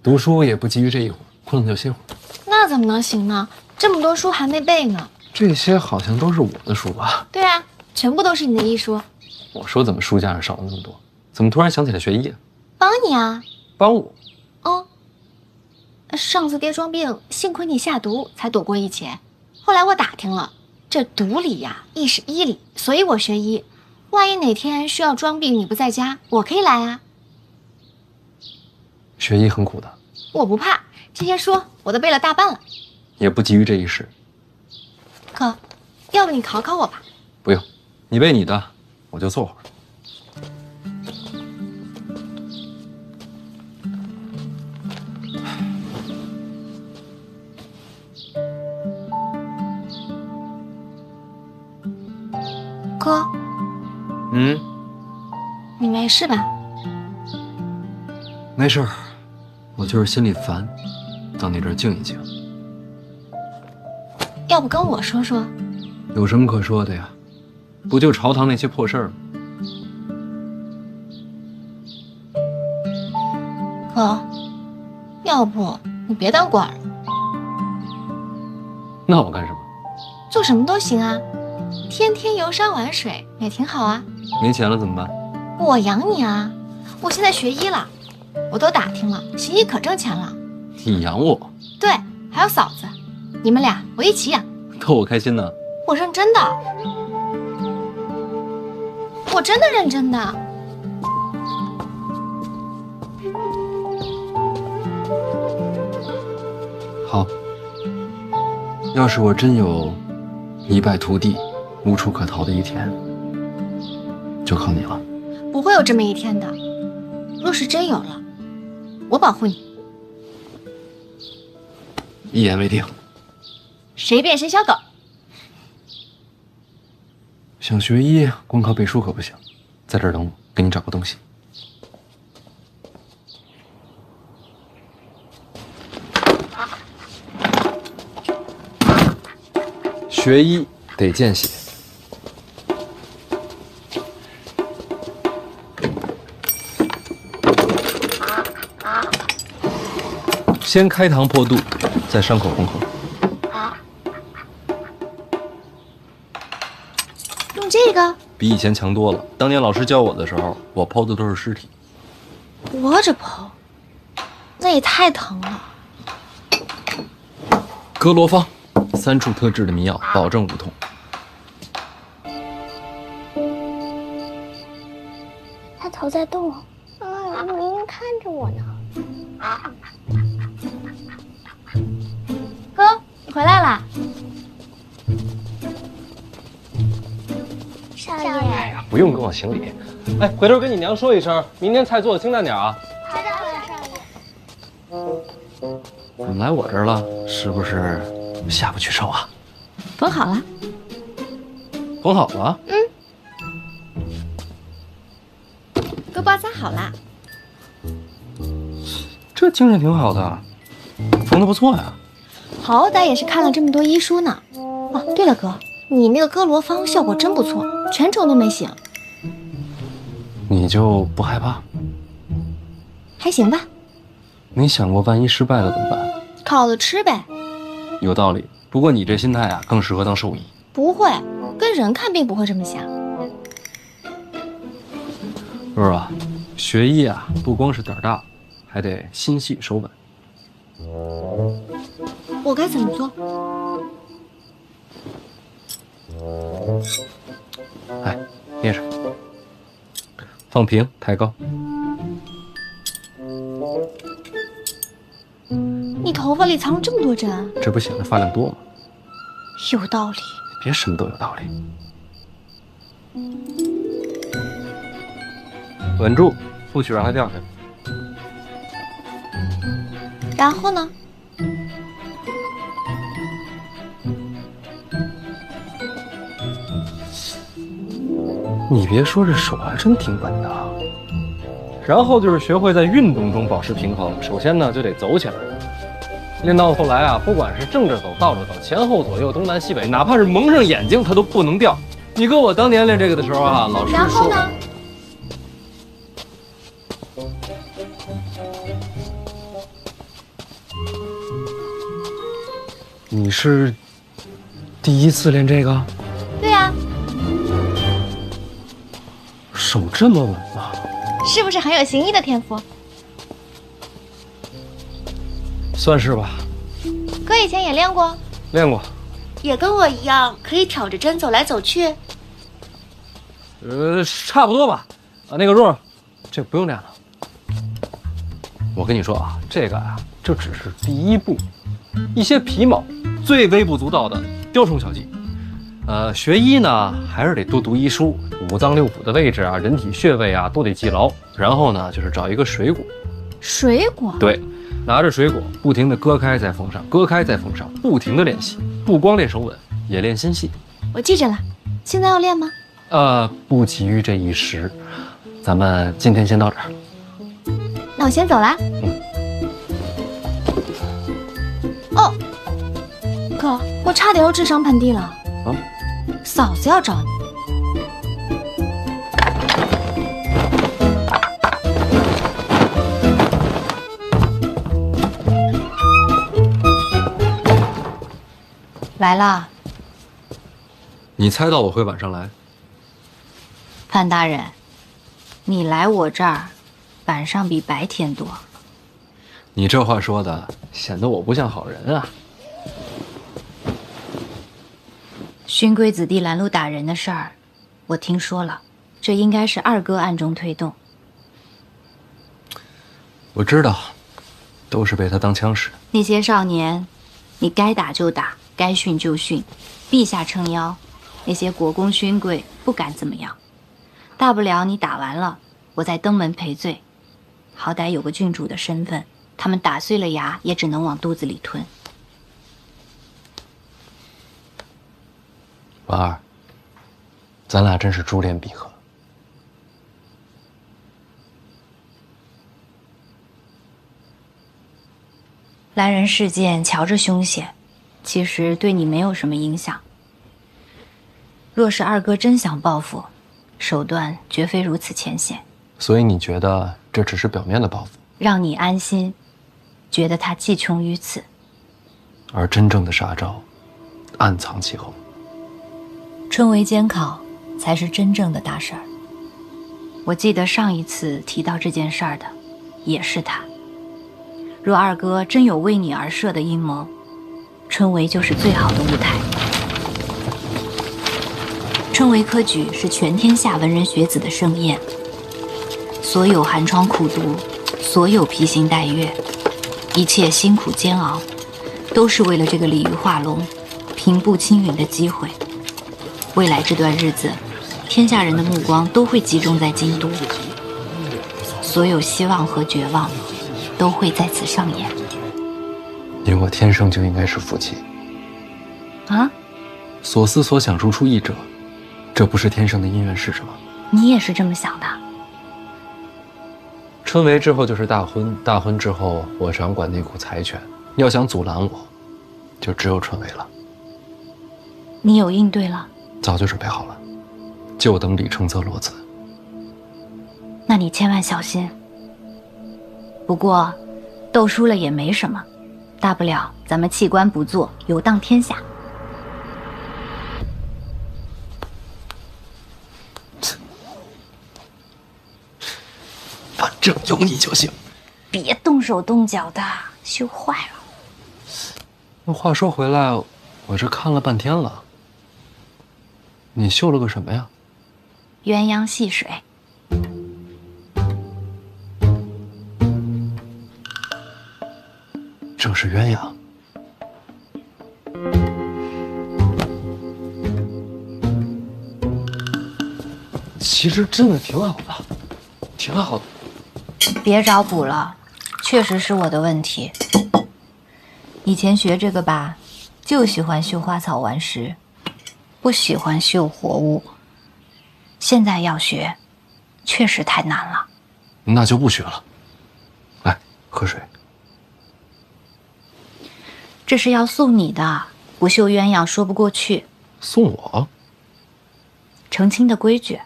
读书也不急于这一会儿，困了就歇会儿。那怎么能行呢？这么多书还没背呢。这些好像都是我的书吧？对啊，全部都是你的医书。我说怎么书架上少了那么多？怎么突然想起来学医啊？帮你啊。帮我？哦。上次爹装病，幸亏你下毒才躲过一劫。后来我打听了，这毒理呀，亦是医理，所以我学医。万一哪天需要装病你不在家，我可以来啊。学医很苦的。我不怕，这些书我都背了大半了。也不急于这一时。哥，要不你考考我吧？不用，你背你的，我就坐会儿。哥，你没事吧？没事儿，我就是心里烦，到你这儿静一静。要不跟我说说？有什么可说的呀？不就朝堂那些破事儿吗？哥，要不你别当官了，那我干什么？做什么都行啊，天天游山玩水也挺好啊。没钱了怎么办？我养你啊！我现在学医了，我都打听了，行医可挣钱了。你养我？对，还有嫂子，你们俩我一起养。逗我开心呢？我认真的，我真的认真的。好，要是我真有一败涂地、无处可逃的一天，就靠你了。不会有这么一天的。若是真有了，我保护你。一言为定。谁变谁小狗？想学医，光靠背书可不行，在这儿等我，给你找个东西。学医得见血。先开膛破肚，再伤口缝合。用这个？比以前强多了。当年老师教我的时候，我剖的都是尸体。活着剖，那也太疼了。格罗方，3处特制的迷药，保证无痛。他头在动，你明明看着我呢。哥，你回来啦！少爷，哎呀，不用跟我行礼。哎，回头跟你娘说一声，明天菜做的清淡点啊。知道了，少爷。怎么来我这儿了？是不是下不去手啊？缝好了。缝好了？都包扎好了。这精神挺好的，缝得不错呀。好歹也是看了这么多医书呢。哦，对了，哥，你那个哥罗芳效果真不错，全程都没醒。你就不害怕？还行吧。没想过万一失败了怎么办？烤了吃呗。有道理，不过你这心态啊，更适合当兽医。不会，跟人看病不会这么想。是吧？学医啊，不光是胆儿大，还得心细手稳。我该怎么做？哎，捏着，放平，抬高。你头发里藏了这么多针，这不显得发量多吗？有道理。别什么都有道理。稳住，不许让它掉下来。然后呢？你别说，这手还真挺稳的。然后就是学会在运动中保持平衡。首先呢，就得走起来。练到后来啊，不管是正着走、倒着走、前后左右、东南西北，哪怕是蒙上眼睛，它都不能掉。你哥我当年练这个的时候啊，老师说。然后呢？你是第一次练这个？对呀，手这么稳吗？是不是很有形意的天赋？算是吧。哥以前也练过，练过。也跟我一样可以挑着针走来走去。差不多吧。啊，那个若，这不用练了。我跟你说啊，这个啊，这只是第一步，一些皮毛、最微不足道的雕虫小技。学医呢，还是得多读医书，五脏六腑的位置啊，人体穴位啊，都得记牢。然后呢，就是找一个水果。水果？对，拿着水果，不停地割开再缝上，割开再缝上，不停地练习。不光练手稳，也练心细。我记着了。现在要练吗？不急于这一时，咱们今天先到这儿。那我先走啦。哦，哥，我差点要智商盆地了。啊？嫂子要找你。来了。你猜到我会晚上来？潘大人，你来我这儿，晚上比白天多。你这话说的，显得我不像好人啊。勋贵子弟拦路打人的事儿，我听说了，这应该是二哥暗中推动。我知道，都是被他当枪使。那些少年，你该打就打，该训就训，陛下撑腰，那些国公勋贵不敢怎么样。大不了你打完了，我再登门赔罪，好歹有个郡主的身份，他们打碎了牙也只能往肚子里吞。婉儿，咱俩真是珠联璧合。兰人事件瞧着凶险，其实对你没有什么影响。若是二哥真想报复，手段绝非如此浅显。所以你觉得这只是表面的报复，让你安心，觉得他计穷于此。而真正的杀招，暗藏其后。春闱监考才是真正的大事儿。我记得上一次提到这件事儿的，也是他。若二哥真有为你而设的阴谋，春闱就是最好的舞台。春闱科举是全天下文人学子的盛宴，所有寒窗苦读，所有披星戴月，一切辛苦煎熬，都是为了这个鲤鱼画龙、平步青云的机会。未来这段日子，天下人的目光都会集中在京都，所有希望和绝望都会在此上演。你我天生就应该是夫妻啊！所思所想如出一辙，这不是天生的姻缘是什么？你也是这么想的？春闱之后就是大婚，大婚之后我掌管那股财权，要想阻拦我，就只有春闱了。你有应对了？早就准备好了，就等李承则落子。那你千万小心。不过，斗输了也没什么，大不了咱们弃官不做，游荡天下。反正有你就行。别动手动脚的，羞坏了。那话说回来，我这看了半天了，你绣了个什么呀？鸳鸯戏水。正是鸳鸯。其实真的挺好的，挺好的。别找补了，确实是我的问题。以前学这个吧，就喜欢绣花草玩石，不喜欢绣活物。现在要学，确实太难了。那就不学了。来，喝水。这是要送你的，不绣鸳鸯说不过去。送我？成亲的规矩。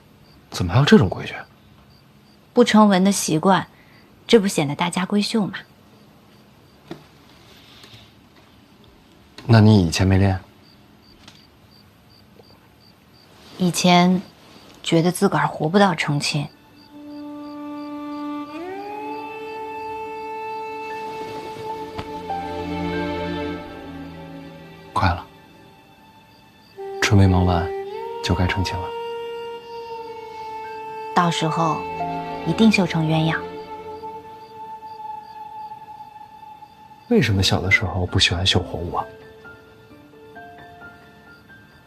怎么还有这种规矩？不成文的习惯，这不显得大家闺秀吗？那你以前没练？以前觉得自个儿活不到成亲。快了，春闱忙完，就该成亲了。到时候一定绣成鸳鸯。为什么小的时候不喜欢绣活物啊？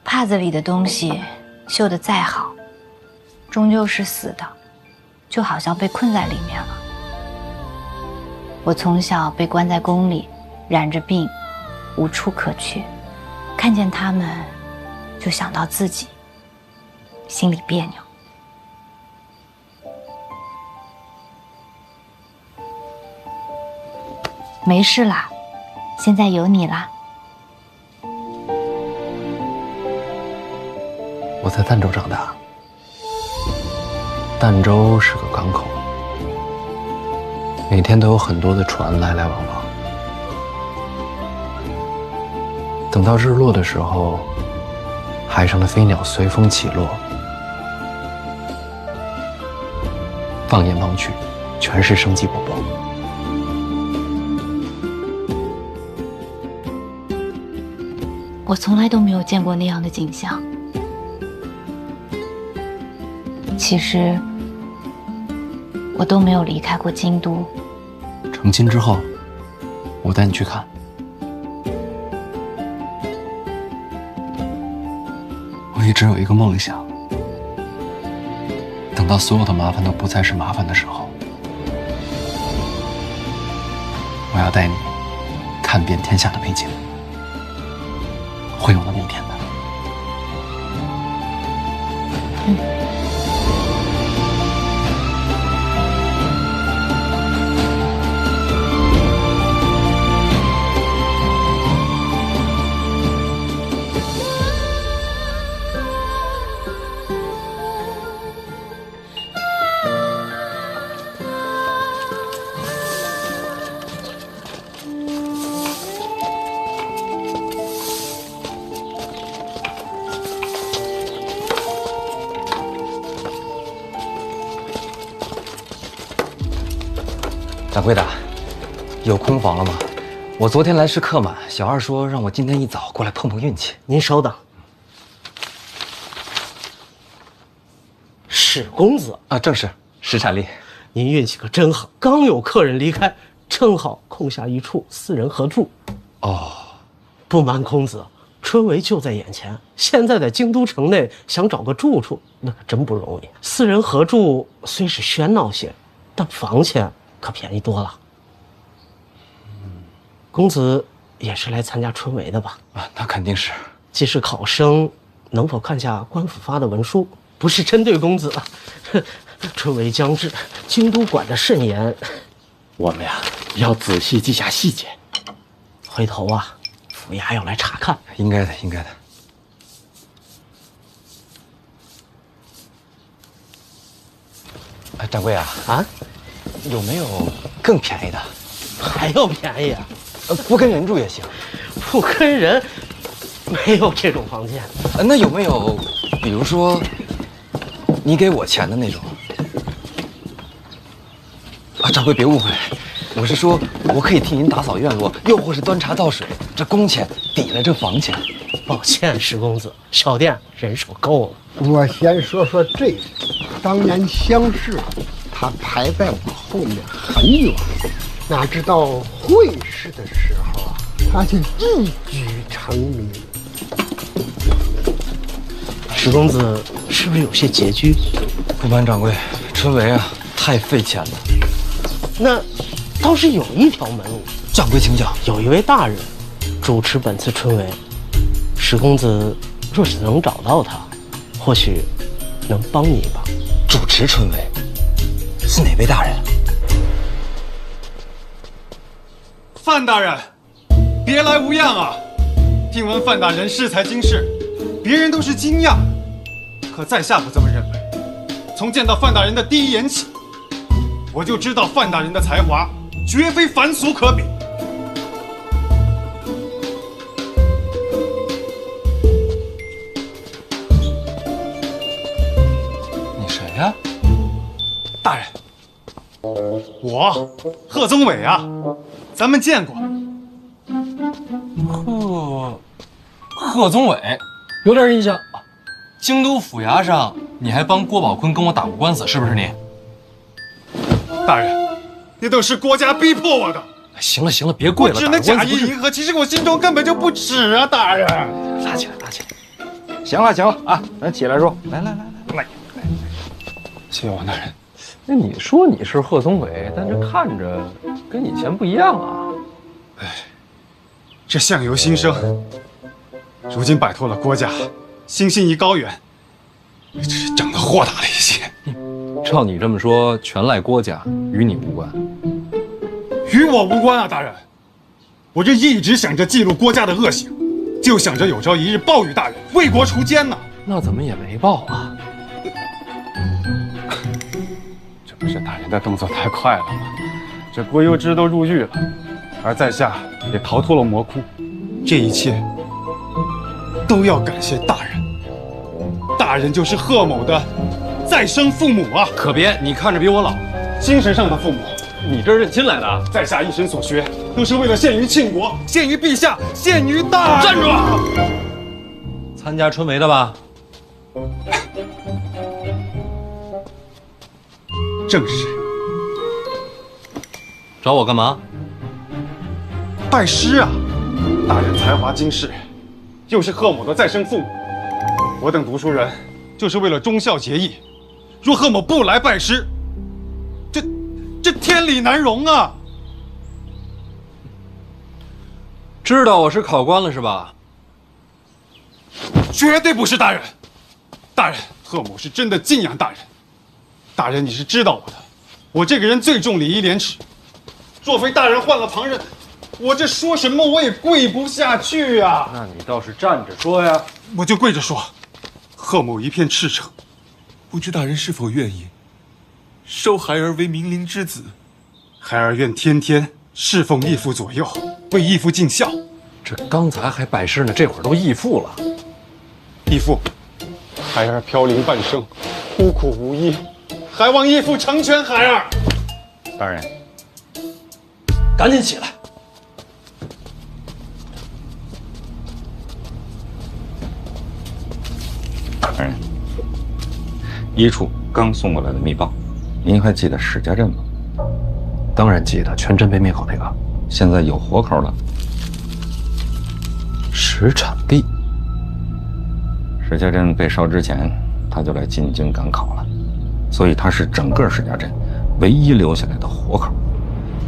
帕子里的东西绣得再好，终究是死的，就好像被困在里面了。我从小被关在宫里，染着病，无处可去，看见他们，就想到自己，心里别扭。没事啦，现在有你啦。我在儋州长大，儋州是个港口，每天都有很多的船来来往往。等到日落的时候，海上的飞鸟随风起落，放眼望去，全是生机勃勃。我从来都没有见过那样的景象。其实，我都没有离开过京都。成亲之后，我带你去看。我一直有一个梦想，等到所有的麻烦都不再是麻烦的时候，我要带你看遍天下的美景。会有那么一天的。掌柜的，有空房了吗？我昨天来时客满，小二说让我今天一早过来碰碰运气。您稍等。史公子啊，正是史产力。您运气可真好，刚有客人离开，正好空下一处，四人合住。哦，不瞒公子，春闱就在眼前，现在在京都城内想找个住处，那可真不容易。四人合住虽是喧闹些，但房钱可便宜多了。公子也是来参加春闱的吧？啊，那肯定是。既是考生，能否看下官府发的文书？不是针对公子，春闱将至，京都管得甚严，我们呀要仔细记下细节。回头啊，府衙要来查看。应该的，应该的。哎，掌柜啊，有没有更便宜的？还要便宜啊？不跟人住也行。不跟人，没有这种房间。那有没有，比如说，你给我钱的那种？啊，掌柜别误会，我是说我可以替您打扫院落，又或是端茶倒水，这工钱抵了这房钱。抱歉，石公子，小店人手够了。我先说说这个，当年乡试，他排在我后面很远，哪知道会试的时候啊，他就一举成名。石公子是不是有些拮据？不瞒掌柜，春闱啊，太费钱了。那倒是有一条门路。掌柜请讲。有一位大人主持本次春闱，石公子若是能找到他，或许能帮你一把。主持春闱是哪位大人？范大人，别来无恙啊！听闻范大人适才经世，别人都是惊讶，可在下不这么认为。从见到范大人的第一眼起，我就知道范大人的才华绝非凡俗可比。你谁呀？大人，我贺宗纬啊，咱们见过。贺宗纬，有点印象。京都府衙上，你还帮郭宝坤跟我打过官司，是不是你？大人，那都是国家逼迫我的。行了行了，别跪了，我只能假意迎合，其实我心中根本就不耻啊，大人。拉起来，拉起来。行了行了啊，咱起来说，来，谢谢王大人。那你说你是贺宗纬，但这看着跟以前不一样啊。这相由心生，如今摆脱了郭家，心性已高远，只是长得豁达了一些。照你这么说，全赖郭家，与你无关。与我无关啊，大人。我这一直想着记录郭家的恶行，就想着有朝一日报与大人，为国除奸呢。那怎么也没报啊？这不是大人的动作太快了吗？这郭攸之都入狱了，而在下也逃脱了魔窟，这一切都要感谢大人。大人就是贺某的再生父母啊！可别，你看着比我老，精神上的父母。你这是认亲来的啊？在下一生所学，都是为了献于庆国，献于陛下，献于大人。站住！参加春闱的吧？正是。找我干嘛？拜师啊！大人才华经世，又是贺某的再生父母，我等读书人就是为了忠孝节义。若贺某不来拜师，这天理难容啊！知道我是考官了是吧？绝对不是大人。大人，贺某是真的敬仰大人。大人，你是知道我的，我这个人最重礼义廉耻。若非大人换了旁人，我这说什么我也跪不下去啊！那你倒是站着说呀！我就跪着说，贺某一片赤诚，不知大人是否愿意收孩儿为明灵之子？孩儿愿天天侍奉义父左右，为义父尽孝。这刚才还拜师呢，这会儿都义父了。义父，孩儿飘零半生，孤苦无依，还望义父成全孩儿。大人，赶紧起来！大人，医处刚送过来的密报，您还记得史家镇吗？当然记得，全镇被灭口那个。现在有活口了。石产地，史家镇被烧之前，他就来进京赶考了，所以他是整个史家镇唯一留下来的活口。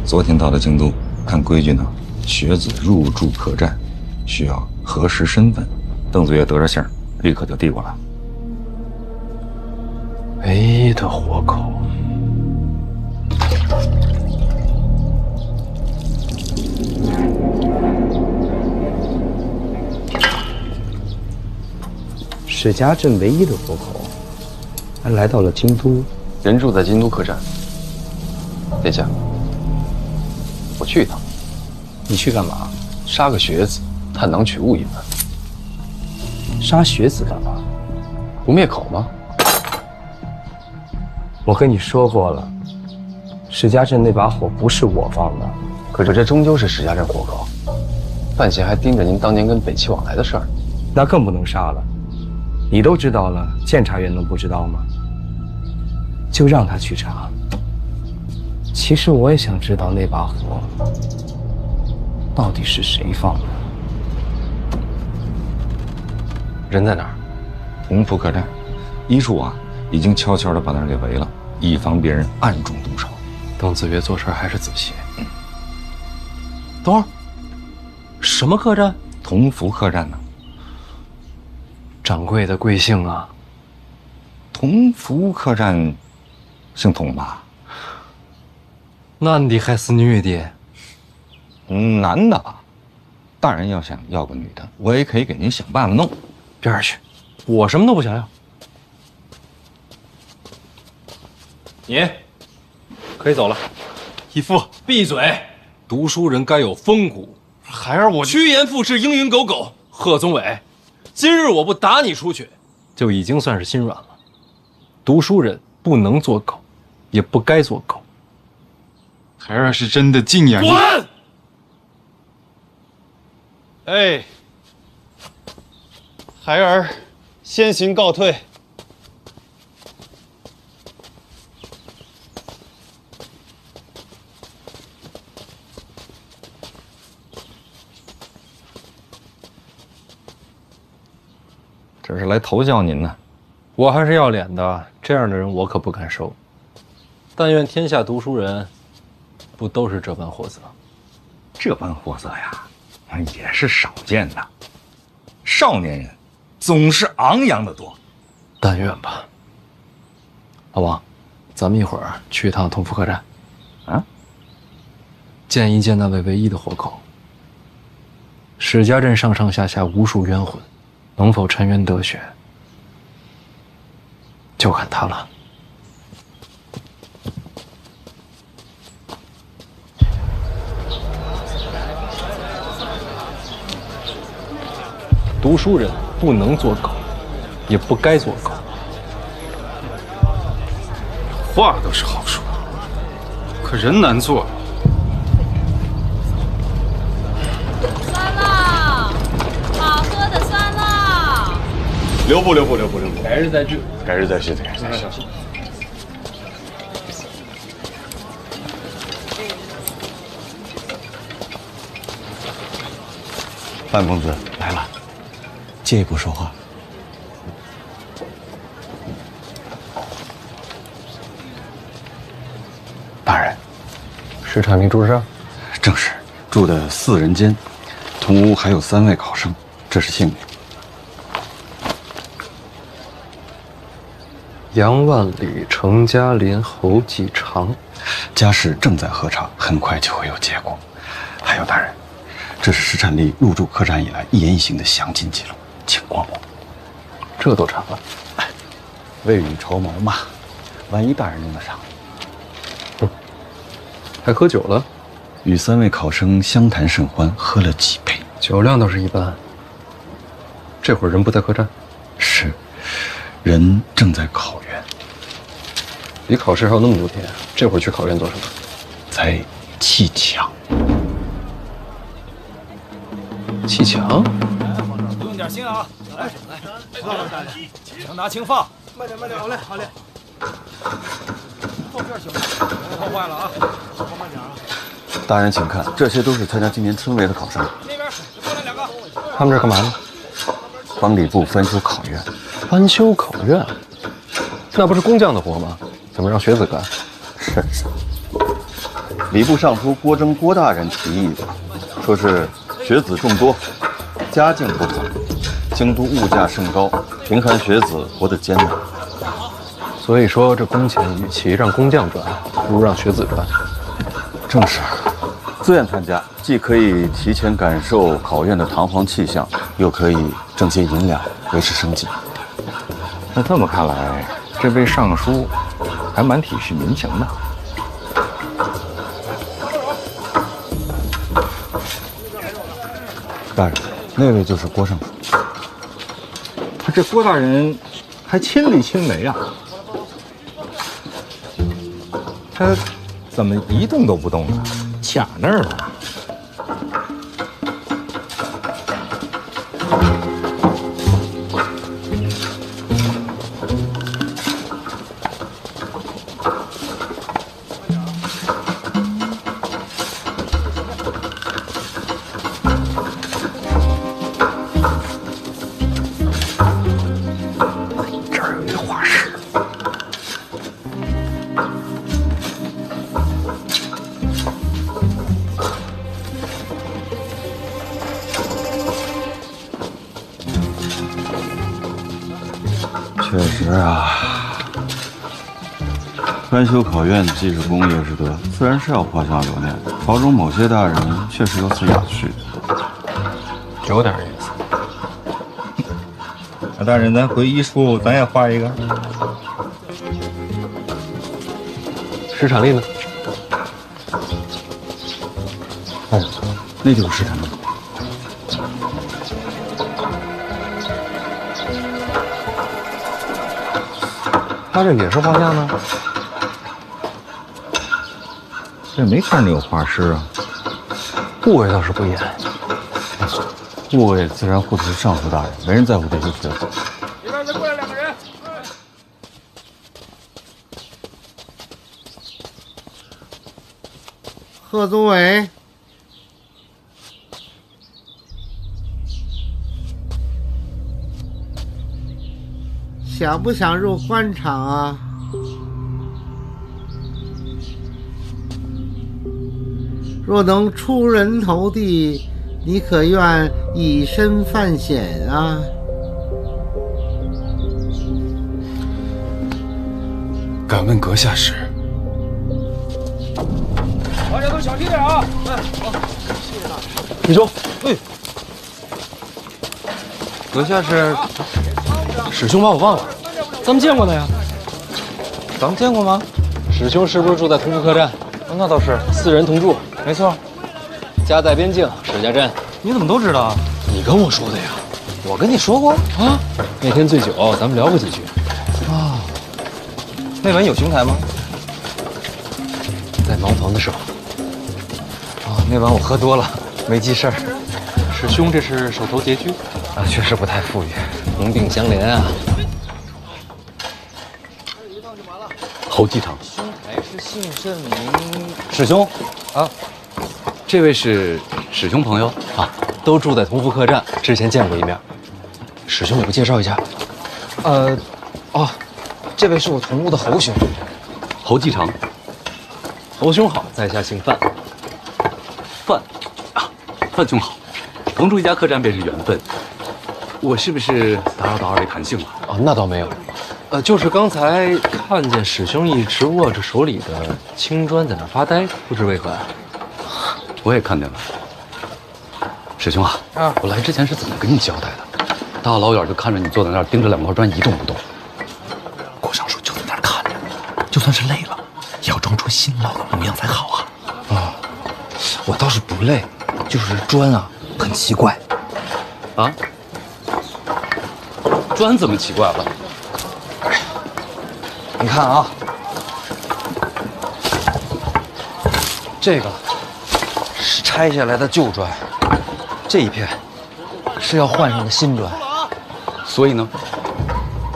昨天到了京都，按规矩呢，学子入住客栈，需要核实身份。邓子岳得着信儿，立刻就递过来。唯一的活口。史家镇唯一的活口，还来到了京都。人住在京都客栈。殿下，我去一趟。你去干嘛？杀个学子，探囊取物一番。杀学子干嘛？不灭口吗？我跟你说过了，史家镇那把火不是我放的。可是这终究是史家镇活口，范闲还盯着您当年跟北齐往来的事儿。那更不能杀了。你都知道了，监察院能不知道吗？就让他去查。其实我也想知道那把火到底是谁放的。人在哪儿？同福客栈，一处啊，已经悄悄地把那儿给围了，以防别人暗中动手。邓子越做事还是仔细。等会儿，什么客栈？同福客栈呢？掌柜的贵姓啊？同福客栈，姓童吧？男的还是女的？男的。大人要想要个女的，我也可以给您想办法弄。边儿去，我什么都不想要。你可以走了。义父，闭嘴！读书人该有风骨。孩儿我趋炎附势，蝇营狗苟。贺宗纬，今日我不打你出去，就已经算是心软了。读书人不能做狗，也不该做狗。孩儿是真的敬仰你。滚！哎，孩儿先行告退。这是来投教您呢。我还是要脸的，这样的人我可不敢收。但愿天下读书人，不都是这般货色？这般货色呀，也是少见的。少年人总是昂扬的多。但愿吧。老王，咱们一会儿去一趟同福客栈，啊，见一见那位唯一的活口。史家镇上上下下无数冤魂，能否沉冤得雪，就看他了。读书人不能做狗，也不该做狗。话都是好说，可人难做。酸辣，好喝的酸辣。留步！改日再聚。改日再续。范公子来了，借一步说话。大人，石产明住上？正是，住的4人间，同屋还有3位考生，这是姓名。杨万里、程嘉林、侯继常，家事正在核查，很快就会有结果。还有大人，这是石产力入住客栈以来一言一行的详尽记录，请过目。这都查了？未雨绸缪嘛，万一大人用得上。还喝酒了？与3位考生相谈甚欢，喝了几杯，酒量倒是一般。这会儿人不在客栈？是，人正在考院。离考试还有那么多天，这会儿去考院做什么？在砌墙。砌墙？用点心啊！来，轻拿轻放。慢点，好嘞。后边行，别碰坏了啊！慢点啊！大人请看，这些都是参加今年春闱的考生。那边过来2个。他们这干嘛呢？帮礼部翻修考院。翻修考院？那不是工匠的活吗？怎么让学子干？是。礼部尚书郭征郭大人提议的，说是学子众多，家境不好，京都物价甚高，贫寒学子活得艰难。所以说这工钱与其让工匠赚，不如让学子赚。正是，自愿参加，既可以提前感受考院的堂皇气象，又可以挣些银两维持生计。那这么看来，这位尚书还蛮体恤民情的。大人，那位就是郭尚书。这郭大人还亲力亲为啊！他怎么一动都不动呢？卡那儿了。专修考院，既是公也是德，自然是要画像留念。朝中某些大人确实有此雅趣，有点意思。那大人，咱回忆处咱也画一个。石产力呢？哦，那就是石产力。他这也是画像呢？这没看着有画师啊。部位倒是不一样。部位自然护的是尚书大人，没人在乎这些学子。里边再过来2个人。贺宗伟，想不想入官场啊？若能出人头地，你可愿以身犯险啊？敢问阁下是？大家都小心点啊！哎，好，谢谢大人。李兄，阁下是？史兄把我忘了，咱们见过的呀。咱们见过吗？史兄是不是住在同福客栈？那倒是，4人同住。没错。家在边境，史家镇。你怎么都知道？你跟我说的呀。我跟你说过啊。那天醉酒，咱们聊过几句。啊。那晚有兄台吗？在茅房的时候。哦，那晚我喝多了，没记事儿。史兄这是手头拮据啊，确实不太富裕，同病相怜啊。侯继承，兄台是姓甚名？史兄啊。这位是史兄朋友啊，都住在同福客栈，之前见过一面。史兄，你不介绍一下？哦，这位是我同屋的侯兄，侯继承。侯兄好，在下姓范。范兄好，同住一家客栈便是缘分。我是不是打扰到二位谈兴了？哦，那倒没有。就是刚才看见史兄一直握着手里的青砖在那发呆，不知为何呀？我也看见了。史兄啊，我来之前是怎么跟你交代的？大老远就看着你坐在那儿盯着2块砖一动不动。郭尚书就在那儿看着，就算是累了，也要装出辛劳的模样才好啊。啊，我倒是不累，就是砖啊很奇怪。啊？砖怎么奇怪了？你看啊，这个是拆下来的旧砖，这一片是要换上的新砖。所以呢，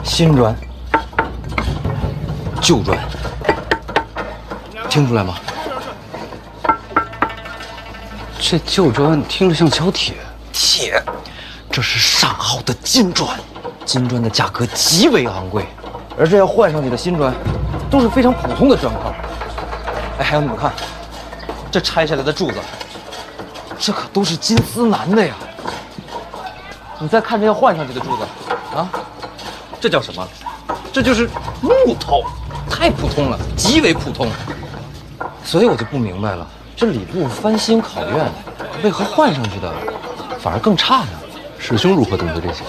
新砖，旧砖，听出来吗？这旧砖听着像小铁。铁，这是上好的金砖，金砖的价格极为昂贵。而这要换上去的新砖，都是非常普通的砖块。哎，还有你们看，这拆下来的柱子，这可都是金丝楠的呀。你再看这要换上去的柱子，啊，这叫什么？这就是木头，太普通了，极为普通。所以我就不明白了，这礼部翻新考院，为何换上去的反而更差呢？史兄如何懂得这些？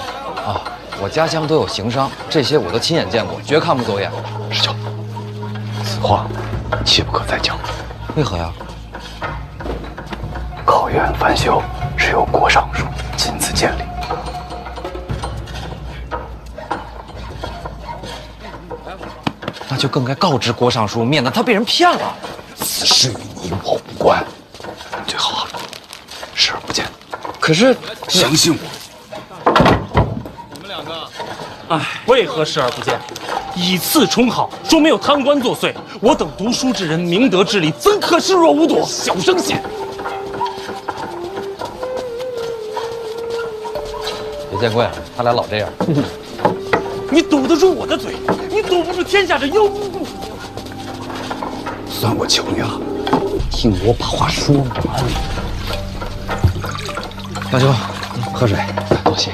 啊。我家乡都有行商，这些我都亲眼见过，绝看不走眼。师兄，此话切不可再讲。为何呀？考院翻修是由郭尚书亲自监理。那就更该告知郭尚书，免得他被人骗了。此事与你我无关，最好视而不见。可是，相信我。哎，为何视而不见？以次充好，说没有贪官作祟。我等读书之人，明德之理，怎可视若无睹？小声些！别见怪了，他俩老这样。你堵得住我的嘴，你堵不住天下这妖巫。算我求你了，听我把话说完。大兄，喝水，多谢。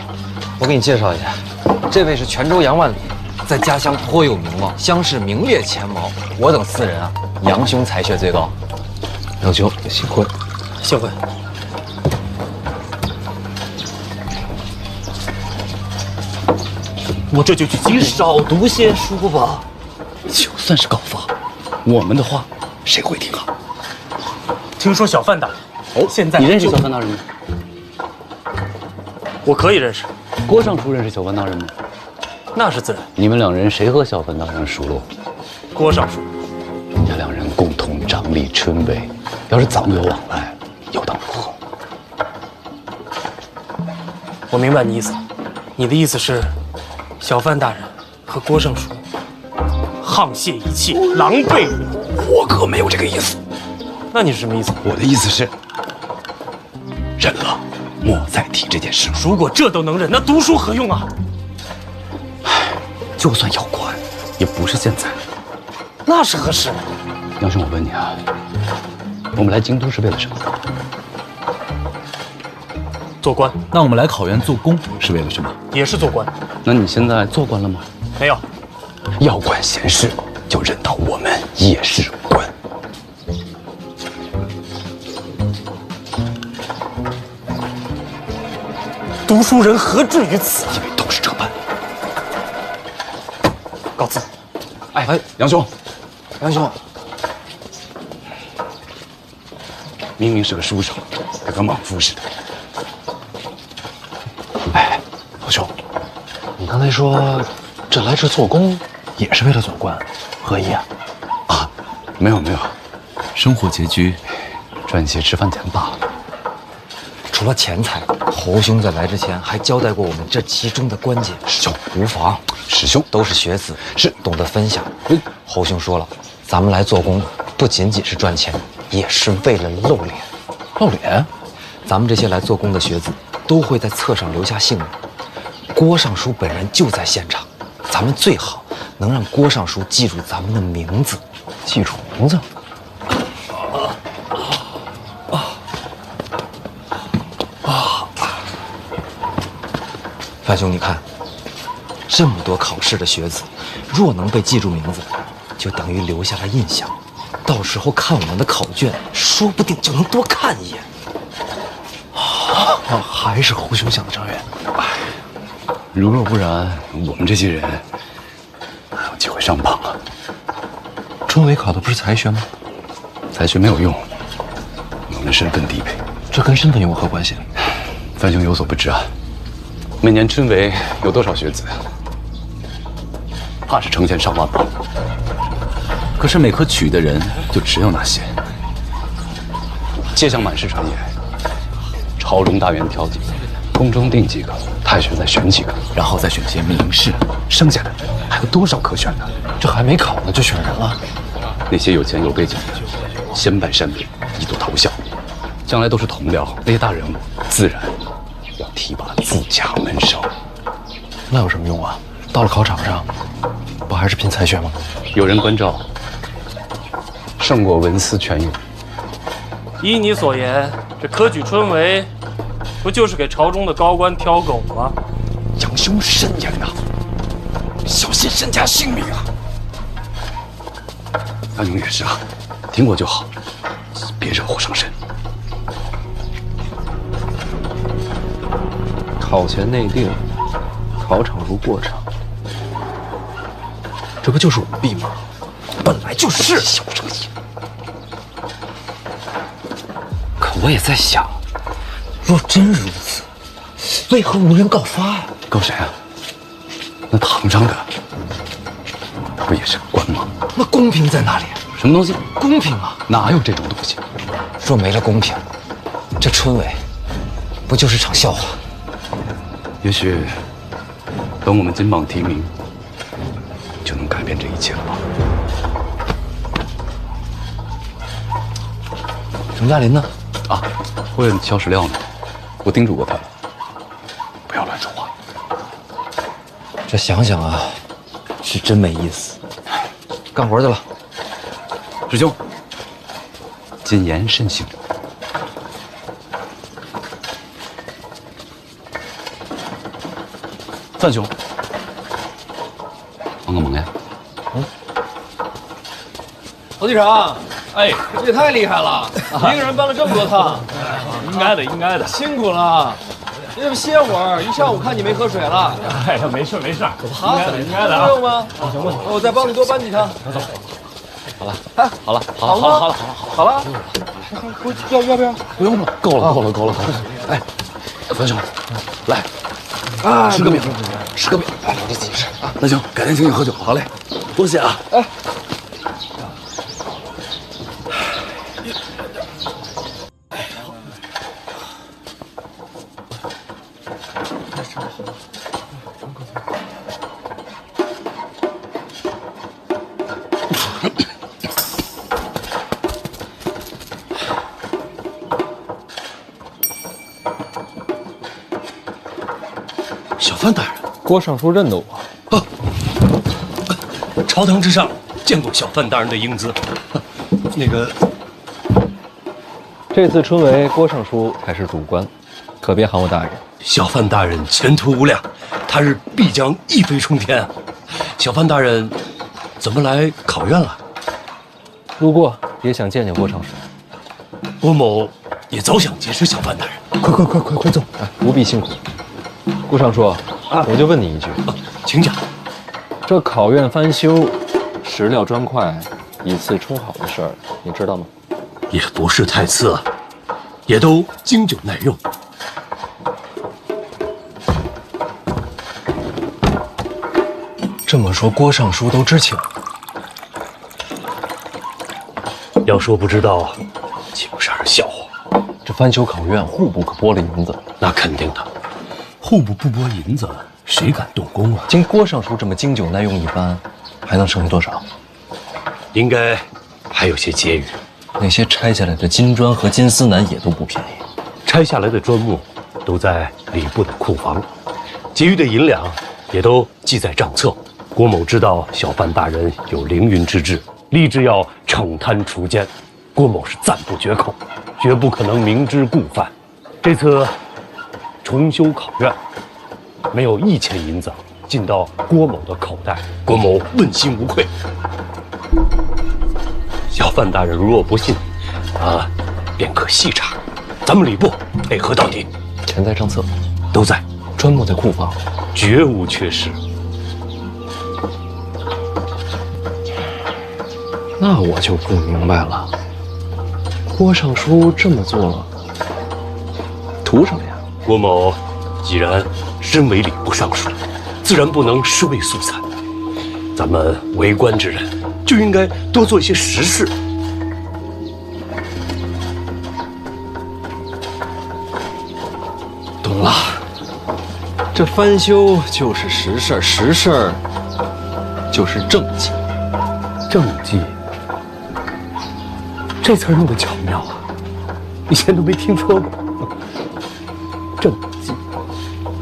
我给你介绍一下，这位是泉州杨万里，在家乡颇有名望，乡试名列前茅。我等4人啊，杨兄才学最高。杨兄，幸会。幸会。我这就去你接少读些书吧。就算是告发，我们的话谁会听啊？听说小范大人现在你认识小范大人吗？我可以认识。郭尚书认识小范大人吗？那是自然。你们2人谁和小范大人熟络？郭尚书。人家2人共同掌理春闱，要是早有往来，又当如何？我明白你意思了。你的意思是，小范大人和郭尚书沆瀣一气，狼狈为奸。我可没有这个意思。那你是什么意思？我的意思是，忍了，莫再提这件事了。如果这都能忍，那读书何用啊？就算要管，也不是现在。那是何时？杨兄，我问你啊，我们来京都是为了什么？做官。那我们来考院做工是为了什么？也是做官。那你现在做官了吗？没有。要管闲事，就认到我们也是官。读书人何至于此？因为都是这般。告辞。哎，杨兄，杨兄，明明是个书生，跟个莽夫似的。哎，老兄，你刚才说这来这做工也是为了做官，何意啊？啊，没有，生活拮据，赚些吃饭钱罢了。除了钱财，侯兄在来之前还交代过我们这其中的关键。师兄，无妨。师兄都是学子，是懂得分享。侯兄说了，咱们来做工，不仅仅是赚钱，也是为了露脸。露脸？咱们这些来做工的学子都会在册上留下姓名。郭尚书本人就在现场，咱们最好能让郭尚书记住咱们的名字。记住名字？范兄，你看，这么多考试的学子，若能被记住名字，就等于留下了印象。到时候看我们的考卷，说不定就能多看一眼。还是侯兄想的长远。如若不然，我们这些人哪有机会上榜啊？春闱考的不是才学吗？才学没有用，我们身份低微。这跟身份有何关系？范兄有所不知啊，每年春闱有多少学子？怕是成千上万吧。可是每科取的人就只有那些。皆向满室传言，朝中大员挑几个，宫中定几个，太学再选几个，然后再选些名士，剩下的还有多少可选的？这还没考呢就选人了？那些有钱有背景的，先拜山边，一睹头效，将来都是同僚，那些大人物自然要提拔自家门生。那有什么用啊？到了考场上，不还是拼才学吗？有人关照，胜过文思泉涌。依你所言，这科举春闱，不就是给朝中的高官挑狗吗？杨兄慎言呐，小心身家性命啊！范兄也是啊，听我就好，别惹祸上身。考前内定，考场如过场，这不就是舞弊吗？本来就是。小声些。可我也在想，若真如此，为何无人告发呀？告谁啊？那唐章的不也是官吗？那公平在哪里？什么东西？公平啊！哪有这种东西？若没了公平，这春闱不就是场笑话？也许等我们金榜题名，就能改变这一切了吧？程嘉林呢？啊，问萧史料呢？我叮嘱过他了，不要乱说话。这想想啊，是真没意思。干活去了。师兄，谨言慎行。范兄，帮个忙呀？侯局长，哎，这也太厉害了，一个人搬了这么多趟。应该的，应该的，辛苦了。你怎么歇会儿？一上午看你没喝水了。哎呀，没事没事，好，应该的啊。不用吗？行吧，我再帮你多搬几趟。走。好了，哎，好了，好了，好了，要不要？不用了，够了。哎，樊兄，来，吃个饼，哎，你自己吃啊。那行，改天请你喝酒。好嘞，多谢啊。哎。小范大人，郭尚书认得我。朝堂之上见过小范大人的英姿。那个，这次春闱，郭尚书才是主官，可别喊我大人。小范大人前途无量，他日必将一飞冲天。小范大人怎么来考院了？路过，也想见见郭尚书。郭某也早想结识小范大人。快走！哎，不必辛苦。郭尚书，我就问你一句，请讲。这考院翻修，石料砖块以次充好的事儿，你知道吗？也不是太次，也都经久耐用。这么说，郭尚书都知情？要说不知道，岂不是儿笑话？这翻修考院，户部可拨了银子。那肯定的，户部不拨银子，谁敢动工啊？经郭尚书这么经久耐用一番，还能剩下多少？应该还有些结余。那些拆下来的金砖和金丝楠也都不便宜。拆下来的砖木都在礼部的库房，结余的银两也都记在账册。郭某知道小范大人有凌云之志，立志要惩贪除奸，郭某是赞不绝口，绝不可能明知故犯。这次重修考院，没有1钱银子进到郭某的口袋，郭某问心无愧。小范大人如若不信，便可细查，咱们礼部配合到底。钱在账册，都在，砖木在库房，绝无缺失。那我就不明白了，郭尚书这么做，图什么呀？郭某既然身为礼部尚书，自然不能尸位素餐。咱们为官之人，就应该多做一些实事。懂了，这翻修就是实事儿，实事儿就是政绩。政绩，这词儿用的巧妙啊，以前都没听说过。政绩，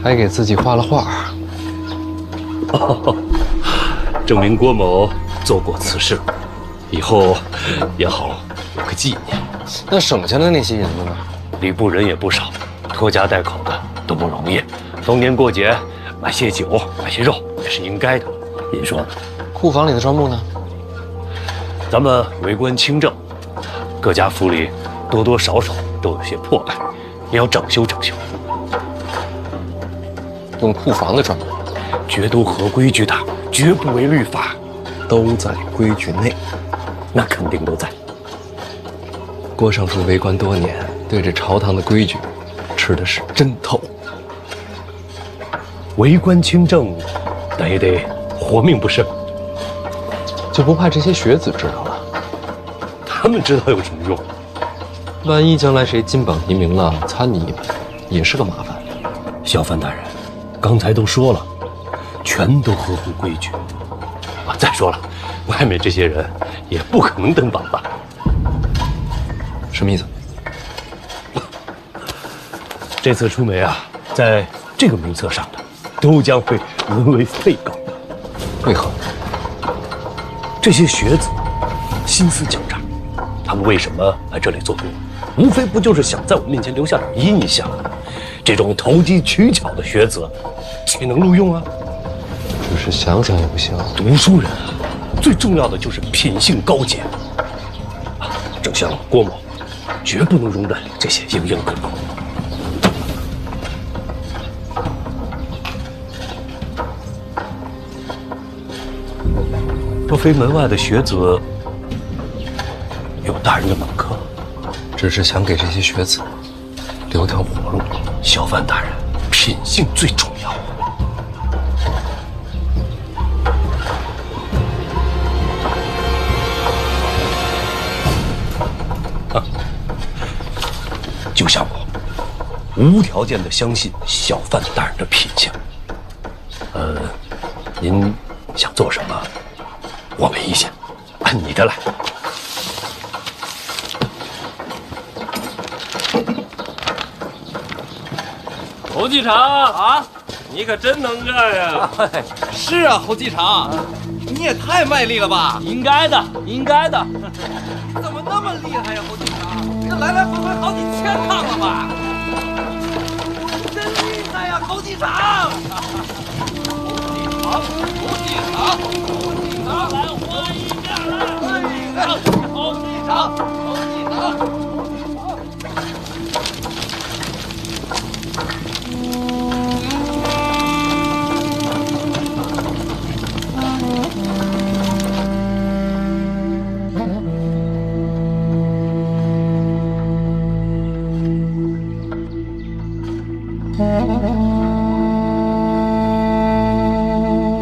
还给自己画了画。哦，证明郭某做过此事，以后也好有个纪念。那省下的那些银子呢？礼部人也不少，拖家带口的都不容易。逢年过节买些酒，买些肉也是应该的。您说呢？库房里的砖木呢？咱们为官清正，各家府里多多少少都有些破败，也要整修整修。用库房的砖木，绝都合规矩的，绝不违律法，都在规矩内。那肯定都在。郭尚书为官多年，对这朝堂的规矩吃的是真透。为官清正，但也得活命不是？就不怕这些学子知道了？他们知道有什么用？万一将来谁金榜题名了，参你一本，也是个麻烦。小范大人，刚才都说了，全都合乎规矩。再说了，外面这些人也不可能登榜吧？什么意思？这次出梅啊，在这个名册上的，都将会沦为废稿。为何？这些学子心思狡诈，他们为什么来这里做工？无非不就是想在我面前留下点印象？这种投机取巧的学子，岂能录用啊？只是想想也不行。读书人最重要的就是品性高洁。正像郭某，绝不能容忍这些蝇营狗苟。若非门外的学子有大人的门客，只是想给这些学子留条活路。小范大人品性最重要。就像我无条件的相信小范大人的品性。您想做什么，我没意见，按你的来。侯继常啊，你可真能干呀！是啊，侯继常，你也太卖力了吧！应该的，应该的。你怎么那么厉害呀，侯继常？这来来回回好几千趟了吧？真厉害呀，侯继常！侯继常，来欢迎下来！侯继常，侯继常。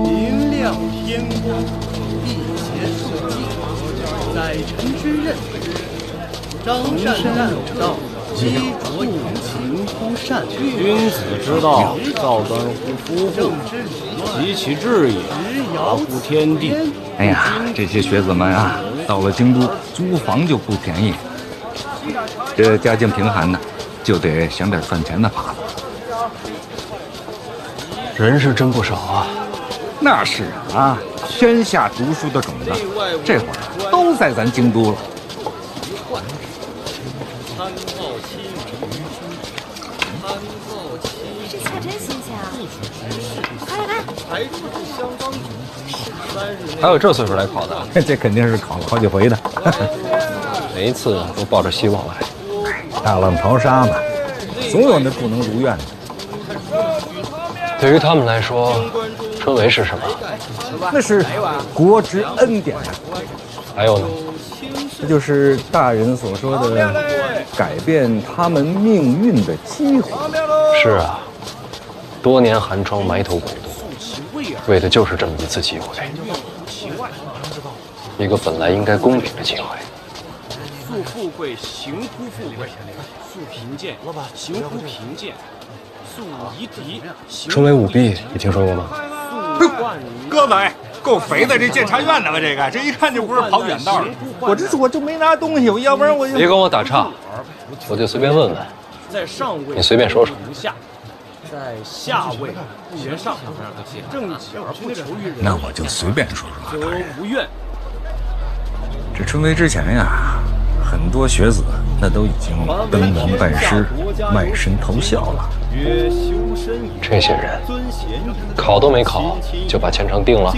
明亮天光，辟邪树基，载臣之任。张善战道，积浊言情乎善。君子之道，造端乎夫妇，及其志也，达乎天地。哎呀，这些学子们啊，到了京都租房就不便宜，这家境贫寒的，就得想点赚钱的法子。人是真不少啊。那是啊，天下读书的种子，这会儿都在咱京都了。这菜真新鲜啊！快来看。还有这岁数来考的，这肯定是考了好几回的。每一次都抱着希望来。大浪淘沙嘛，总有那不能如愿的。对于他们来说，春闱是什么？那是国之恩典呀。还有呢？这就是大人所说的改变他们命运的机会。是啊，多年寒窗埋头苦读，为的就是这么一次机会，一个本来应该公平的机会。素富贵，行乎富贵；素贫贱，行乎贫贱；素夷狄，春闱舞弊，你听说过吗？哥们，够肥的，这监察院的吧？这一看就不是跑远道的。我就没拿东西，要不然我就别跟我打岔，我就随便问问。在上位，你随便说说。下，在下位不言上，正己而不求于人。那我就随便说说。则无怨。这春闱之前呀，很多学子那都已经登门拜师、卖身投效了。这些人考都没考，就把前程定了。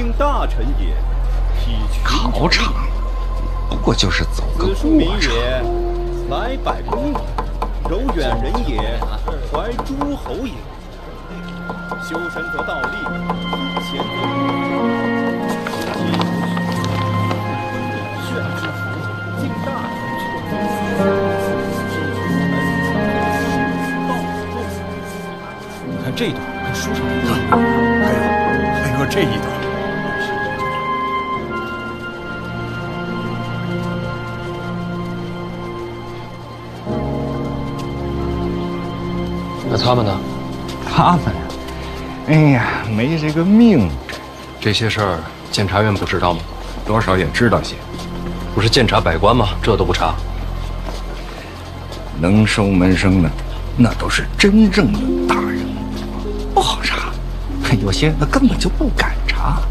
考场不过就是走个过场。来百公里，柔远人也，怀诸侯也。修身则道立，贤看这一段跟书上一样。还有这一段。那他们呢？他们，哎呀，没这个命。这些事儿，监察院不知道吗？多少也知道些。不是监察百官吗？这都不查。能收门生的，那都是真正的大人，不好查。有些那根本就不敢查。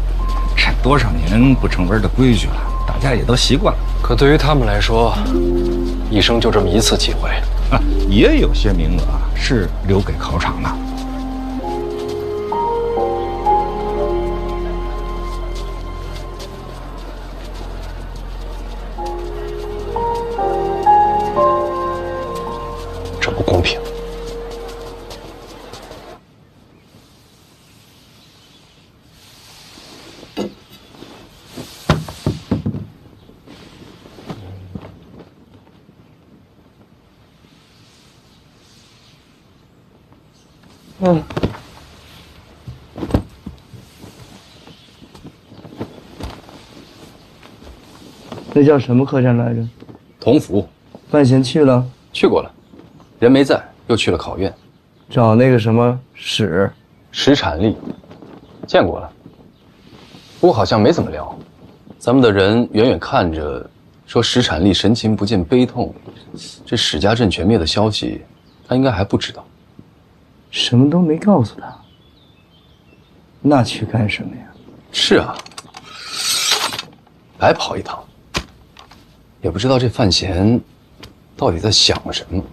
这多少年不成文的规矩了，大家也都习惯了。可对于他们来说，一生就这么一次机会。也有些名额是留给考场的。嗯。那叫什么客栈来着？同福。范闲去了？去过了，人没在，又去了考院，找那个什么史产力，见过了，不过好像没怎么聊。咱们的人远远看着，说史产力神情不见悲痛，这史家镇全灭的消息，他应该还不知道。什么都没告诉他，那去干什么呀？是啊，白跑一趟。也不知道这范闲到底在想什么。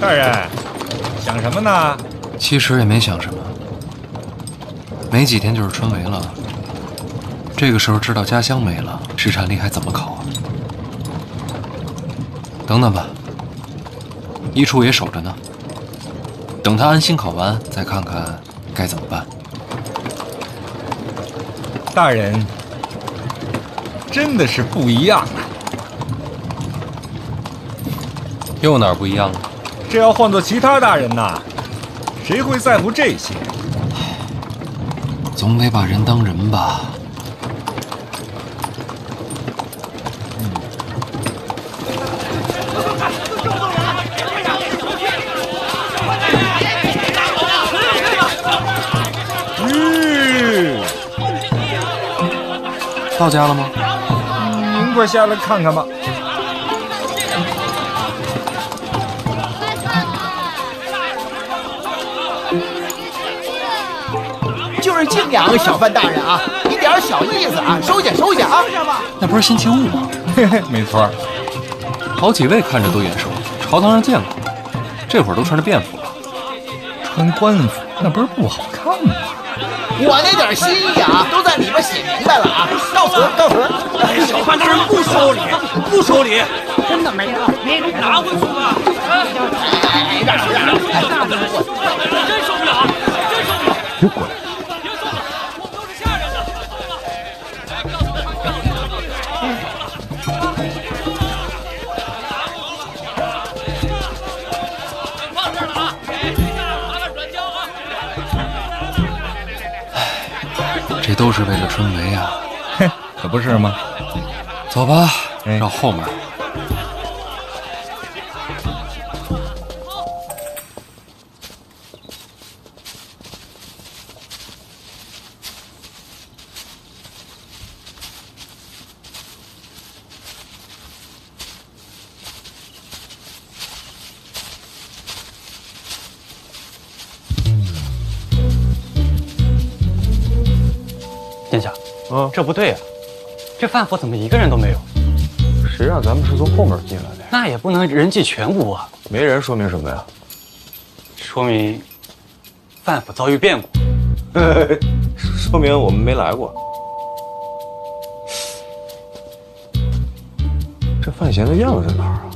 大人，想什么呢？其实也没想什么，没几天就是春闱了。这个时候知道家乡没了，史产力还怎么考啊？等等吧。一处也守着呢，等他安心考完，再看看该怎么办。大人，真的是不一样啊！又哪儿不一样了？这要换做其他大人呐，谁会在乎这些？总得把人当人吧。到家了吗？您快下来看看吧。就是敬仰小范大人啊，一点小意思啊，收下收下啊。那不是星期五吗？嘿嘿，没错。好几位看着都眼熟，朝堂上见过，这会儿都穿着便服了。穿官服那不是不好看吗？我那点心意啊，都在里边写明白了啊！告辞，告辞。小范大人不收礼，不收礼，真的没有，没人拿回去吧。哎，让，真受不了，真受不了！别过来。都是下人的。放这儿了啊！麻烦转交啊！这都是为了春闱呀，嘿，可不是吗？走吧，绕后面。殿下，这不对呀，这范府怎么一个人都没有？谁让咱们是从后面进来的？那也不能人尽全无啊！没人说明什么呀？说明范府遭遇变故，说明我们没来过。这范闲的样子在哪儿啊？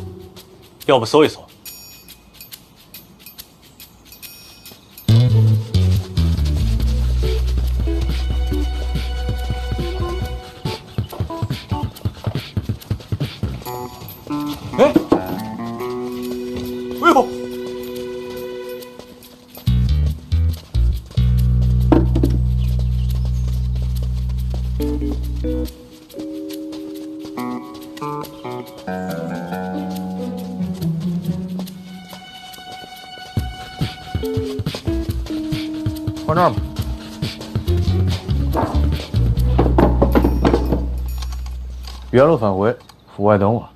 要不搜一搜？哎，哎呦！放这儿吧。原路返回，府外等我。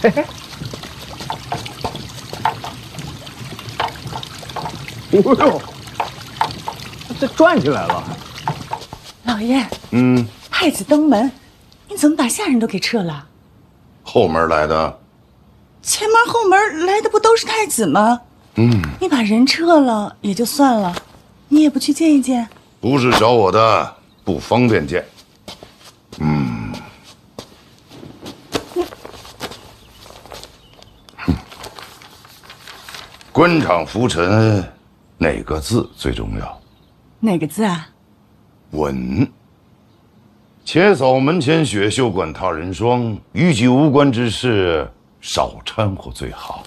嘿嘿，哎呦，这转起来了。老爷，嗯，太子登门，你怎么把下人都给撤了？后门来的。前门后门来的不都是太子吗？你把人撤了也就算了，你也不去见一见？不是找我的，不方便见。官场浮沉，哪个字最重要？哪个字啊？稳。且扫门前雪，休管他人霜。与己无关之事，少掺和最好。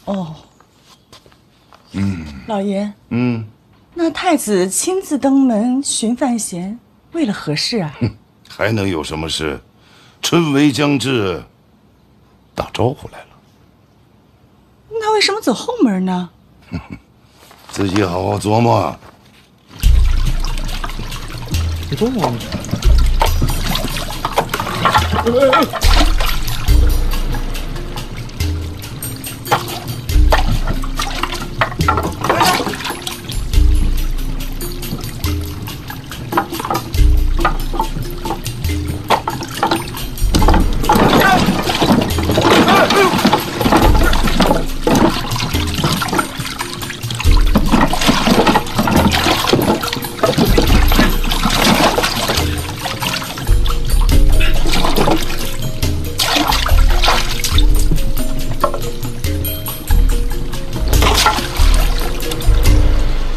哦。老爷。那太子亲自登门寻范闲，为了何事啊？还能有什么事？春闱将至，打招呼来了。那为什么走后门呢？自己好好琢磨。你动我！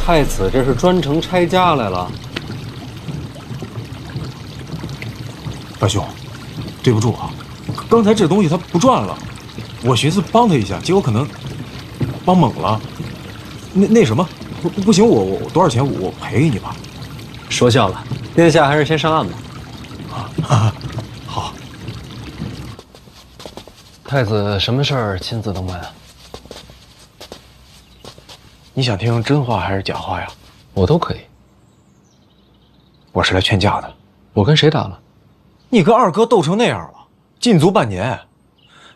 太子这是专程拆家来了。大兄，对不住啊，刚才这东西他不转了，我寻思帮他一下，结果可能帮猛了。那什么，不行，我多少钱我赔给你吧。说笑了，殿下还是先上岸吧。好。太子什么事儿亲自登门啊？你想听真话还是假话呀？我都可以。我是来劝架的。我跟谁打了？你跟二哥斗成那样了，禁足半年，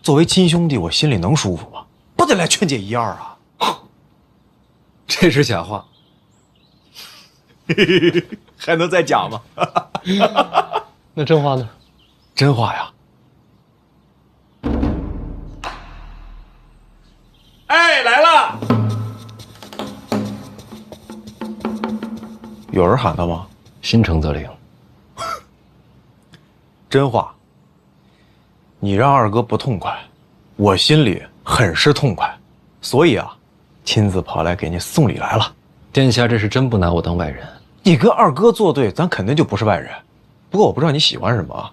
作为亲兄弟，我心里能舒服吗？不得来劝解一二啊！这是假话。还能再假吗？那真话呢？真话呀！哎，来了！有人喊他吗？心诚则灵。真话。你让二哥不痛快，我心里很是痛快，所以啊，亲自跑来给你送礼来了。殿下这是真不拿我当外人。你跟二哥作对，咱肯定就不是外人。不过我不知道你喜欢什么啊？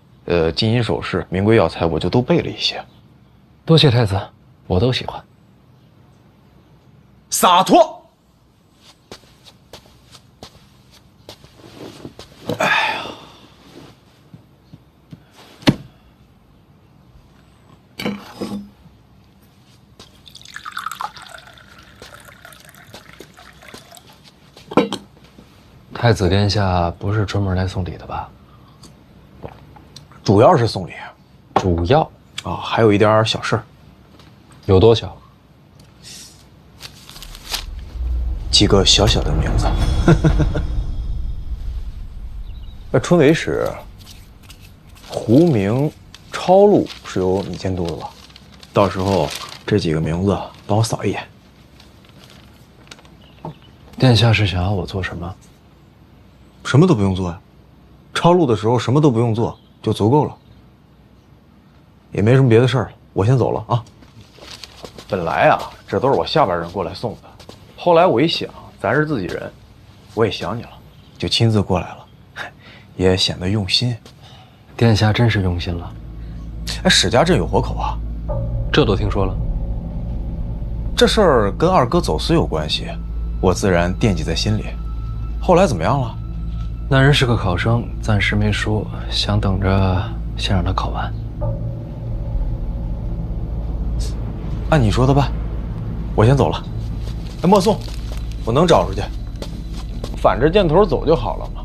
金银首饰、名贵药材，我就都备了一些。多谢太子，我都喜欢。洒脱。哎呀，太子殿下不是专门来送礼的吧？主要是送礼。主要啊，还有一点小事。有多小？几个小小的名字。那春闱使胡明、超路是由你监督的吧？到时候这几个名字帮我扫一眼。殿下是想要我做什么？什么都不用做呀，抄录的时候什么都不用做就足够了。也没什么别的事儿了，我先走了啊。本来啊，这都是我下边人过来送的，后来我一想，咱是自己人，我也想你了，就亲自过来了，也显得用心。殿下真是用心了。哎，史家镇有活口啊，这都听说了。这事儿跟二哥走私有关系，我自然惦记在心里。后来怎么样了？那人是个考生，暂时没说，想等着先让他考完。按你说的办，我先走了。哎，莫送，我能找出去，反着箭头走就好了嘛。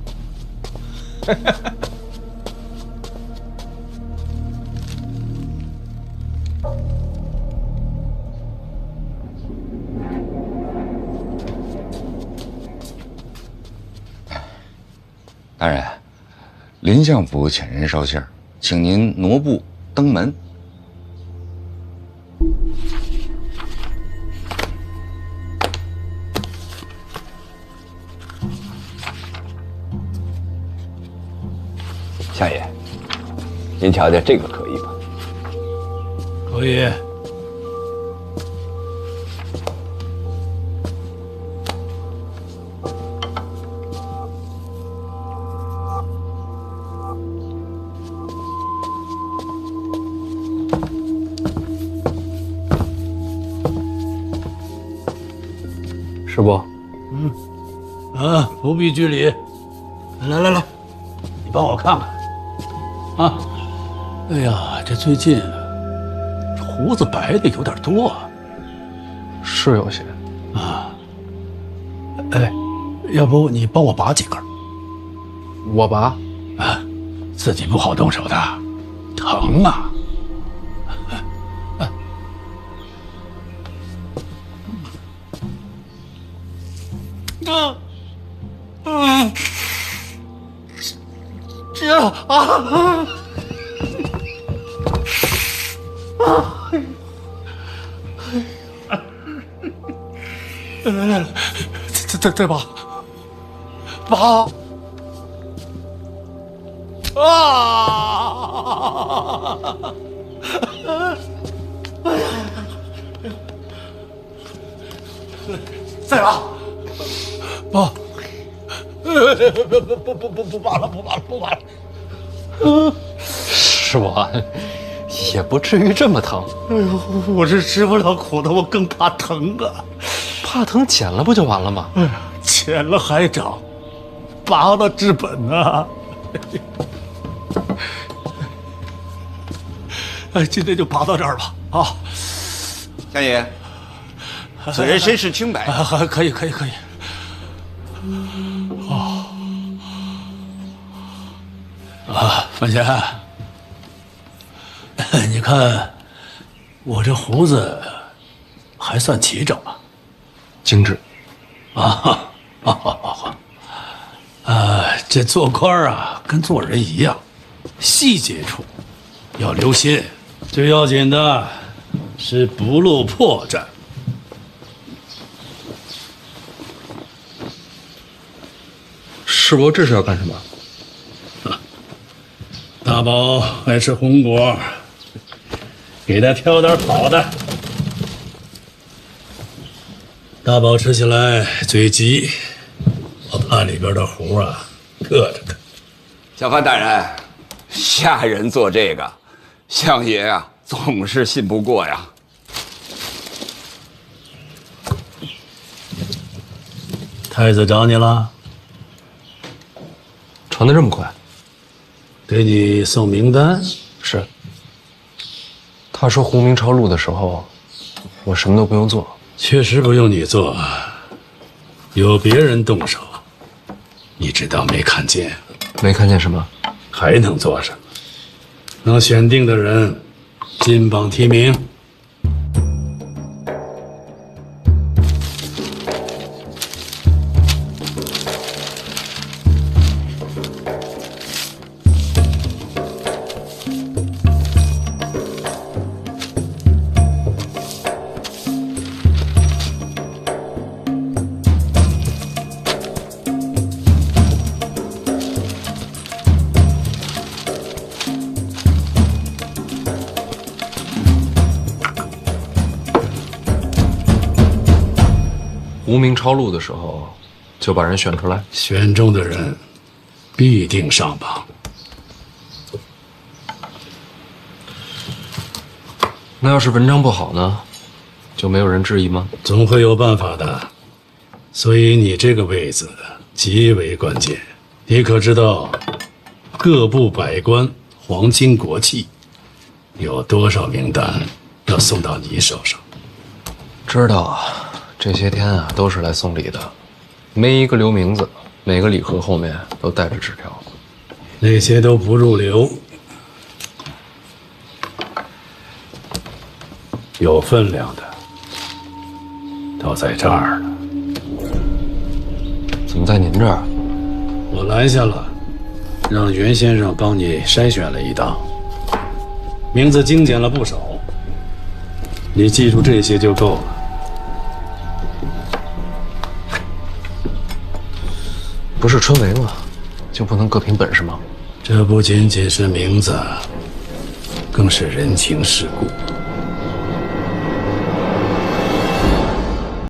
大人，林相府遣人捎信儿，请您挪步登门。相爷，您瞧瞧这个可以吗？可以。师伯，不必拘礼。来，你帮我看看。啊，哎呀，这最近胡子白的有点多啊。是有些。啊。哎，要不你帮我拔几根？我拔。啊，自己不好动手的，疼啊。这啊！来，再拔，拔！啊！再拔，拔！不拔了。师伯，也不至于这么疼。哎呦，我是吃不了苦的，我更怕疼啊！怕疼剪了不就完了吗？剪了还长，拔了治本啊！哎，今天就拔到这儿吧。啊，相爷，此人身世清白。可以。范闲，你看我这胡子还算齐整吧？精致。这做官啊，跟做人一样，细节处要留心。最要紧的是不露破绽。师伯，这是要干什么？大宝爱吃红果，给他挑点好的。大宝吃起来嘴急，我怕里边的核啊硌着他。小范大人，下人做这个，相爷啊总是信不过呀。太子找你了？传得这么快？给你送名单。是。他说胡明抄录的时候，我什么都不用做。确实不用你做，有别人动手，你只当没看见。没看见什么？还能做什么？能选定的人，金榜题名。胡明抄录的时候，就把人选出来，选中的人必定上榜。那要是文章不好呢，就没有人质疑吗？总会有办法的。所以你这个位子极为关键。你可知道，各部百官、皇亲国戚，有多少名单要送到你手上？知道啊。这些天啊，都是来送礼的，没一个留名字，每个礼盒后面都带着纸条。那些都不入流，有分量的都在这儿呢。怎么在您这儿？我拦下了，让袁先生帮你筛选了一道。名字精简了不少，你记住这些就够了。不是春闱吗？就不能各凭本事吗？这不仅仅是名字，更是人情世故。